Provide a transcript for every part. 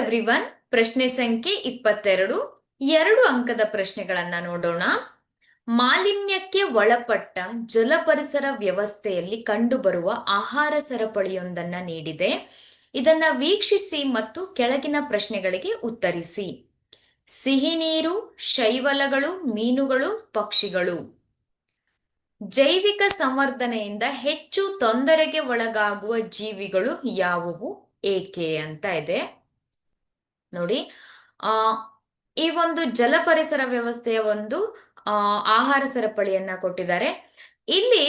Everyone. ಪ್ರಶ್ನೆ ಸಂಖ್ಯೆ 22 2 ಅಂಕದ ಪ್ರಶ್ನೆಗಳನ್ನ ನೋಡೋಣ. ಮಾಲಿನ್ಯಕ್ಕೆ ಒಳಪಟ್ಟ ಜಲಪರಿಸರ ವ್ಯವಸ್ಥೆಯಲ್ಲಿ ಕಂಡುಬರುವ ಆಹಾರ ಸರಪಳಿಯೊಂದನ್ನ ನೀಡಿದೆ. ಇದನ್ನ ವೀಕ್ಷಿಸಿ ಮತ್ತು ಕೆಳಗಿನ ಪ್ರಶ್ನೆಗಳಿಗೆ ಉತ್ತರಿಸಿ. ಸಿಹಿ ನೀರು, ಶೈವಲಗಳು, ಮೀನುಗಳು, ಪಕ್ಷಿಗಳು. ಜೈವಿಕ ಸಂವರ್ಧನೆಯಿಂದ ಹೆಚ್ಚು ತೊಂದರೆಗೆ ಒಳಗಾಗುವ ಜೀವಿಗಳು ಯಾವುವು, ಏಕೆ ಅಂತ ಇದೆ ನೋಡಿ. ಈ ಒಂದು ಜಲ ಪರಿಸರ ವ್ಯವಸ್ಥೆಯ ಒಂದು ಆಹಾರ ಸರಪಳಿಯನ್ನ ಕೊಟ್ಟಿದ್ದಾರೆ. ಇಲ್ಲಿ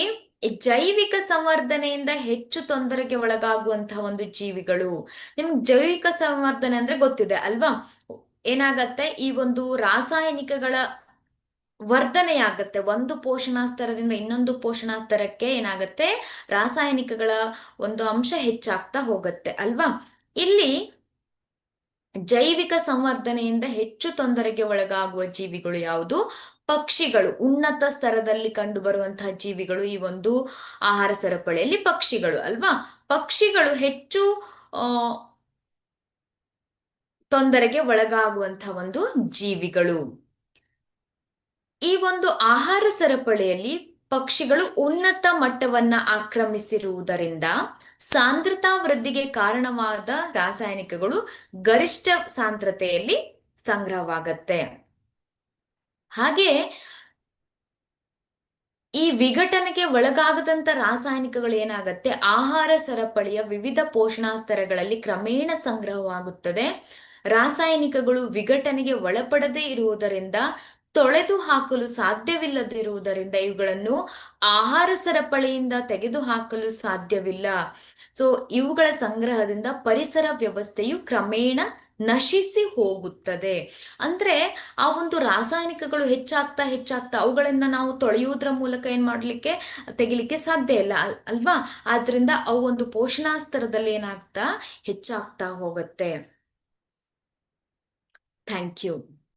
ಜೈವಿಕ ಸಂವರ್ಧನೆಯಿಂದ ಹೆಚ್ಚು ತೊಂದರೆಗೆ ಒಳಗಾಗುವಂತಹ ಒಂದು ಜೀವಿಗಳು. ನಿಮ್ಗೆ ಜೈವಿಕ ಸಂವರ್ಧನೆ ಅಂದ್ರೆ ಗೊತ್ತಿದೆ ಅಲ್ವಾ? ಏನಾಗತ್ತೆ, ಈ ಒಂದು ರಾಸಾಯನಿಕಗಳ ವರ್ಧನೆಯಾಗತ್ತೆ. ಒಂದು ಪೋಷಣಾ ಸ್ತರದಿಂದ ಇನ್ನೊಂದು ಪೋಷಣಾ ಸ್ತರಕ್ಕೆ ಏನಾಗತ್ತೆ, ರಾಸಾಯನಿಕಗಳ ಒಂದು ಅಂಶ ಹೆಚ್ಚಾಗ್ತಾ ಹೋಗುತ್ತೆ ಅಲ್ವಾ? ಇಲ್ಲಿ ಜೈವಿಕ ಸಂವರ್ಧನೆಯಿಂದ ಹೆಚ್ಚು ತೊಂದರೆಗೆ ಒಳಗಾಗುವ ಜೀವಿಗಳು ಯಾವುದು? ಪಕ್ಷಿಗಳು. ಉನ್ನತ ಸ್ತರದಲ್ಲಿ ಕಂಡು ಬರುವಂತಹ ಜೀವಿಗಳು ಈ ಒಂದು ಆಹಾರ ಸರಪಳಿಯಲ್ಲಿ ಪಕ್ಷಿಗಳು ಅಲ್ವಾ? ಪಕ್ಷಿಗಳು ಹೆಚ್ಚು ತೊಂದರೆಗೆ ಒಳಗಾಗುವಂತಹ ಒಂದು ಜೀವಿಗಳು. ಈ ಒಂದು ಆಹಾರ ಸರಪಳಿಯಲ್ಲಿ ಪಕ್ಷಿಗಳು ಉನ್ನತ ಮಟ್ಟವನ್ನ ಆಕ್ರಮಿಸಿರುವುದರಿಂದ ಸಾಂದ್ರತಾ ವೃದ್ಧಿಗೆ ಕಾರಣವಾದ ರಾಸಾಯನಿಕಗಳು ಗರಿಷ್ಠ ಸಾಂದ್ರತೆಯಲ್ಲಿ ಸಂಗ್ರಹವಾಗತ್ತೆ. ಹಾಗೆ ಈ ವಿಘಟನೆಗೆ ಒಳಗಾಗದಂತ ರಾಸಾಯನಿಕಗಳು ಏನಾಗತ್ತೆ, ಆಹಾರ ಸರಪಳಿಯ ವಿವಿಧ ಪೋಷಣಾ ಸ್ತರಗಳಲ್ಲಿ ಕ್ರಮೇಣ ಸಂಗ್ರಹವಾಗುತ್ತದೆ. ರಾಸಾಯನಿಕಗಳು ವಿಘಟನೆಗೆ ಒಳಪಡದೇ ಇರುವುದರಿಂದ, ತೊಳೆದು ಹಾಕಲು ಸಾಧ್ಯವಿಲ್ಲದಿರುವುದರಿಂದ ಇವುಗಳನ್ನು ಆಹಾರ ಸರಪಳಿಯಿಂದ ತೆಗೆದು ಹಾಕಲು ಸಾಧ್ಯವಿಲ್ಲ. ಸೊ ಇವುಗಳ ಸಂಗ್ರಹದಿಂದ ಪರಿಸರ ವ್ಯವಸ್ಥೆಯು ಕ್ರಮೇಣ ನಶಿಸಿ ಹೋಗುತ್ತದೆ. ಅಂದ್ರೆ ಆ ಒಂದು ರಾಸಾಯನಿಕಗಳು ಹೆಚ್ಚಾಗ್ತಾ ಹೆಚ್ಚಾಗ್ತಾ ಅವುಗಳನ್ನ ನಾವು ತೊಳೆಯುವುದರ ಮೂಲಕ ತೆಗಿಲಿಕ್ಕೆ ಸಾಧ್ಯ ಇಲ್ಲ ಅಲ್ವಾ? ಆದ್ರಿಂದ ಅವು ಒಂದು ಪೋಷಣಾ ಸ್ತರದಲ್ಲಿ ಏನಾಗ್ತಾ ಹೆಚ್ಚಾಗ್ತಾ ಹೋಗುತ್ತೆ. Thank you.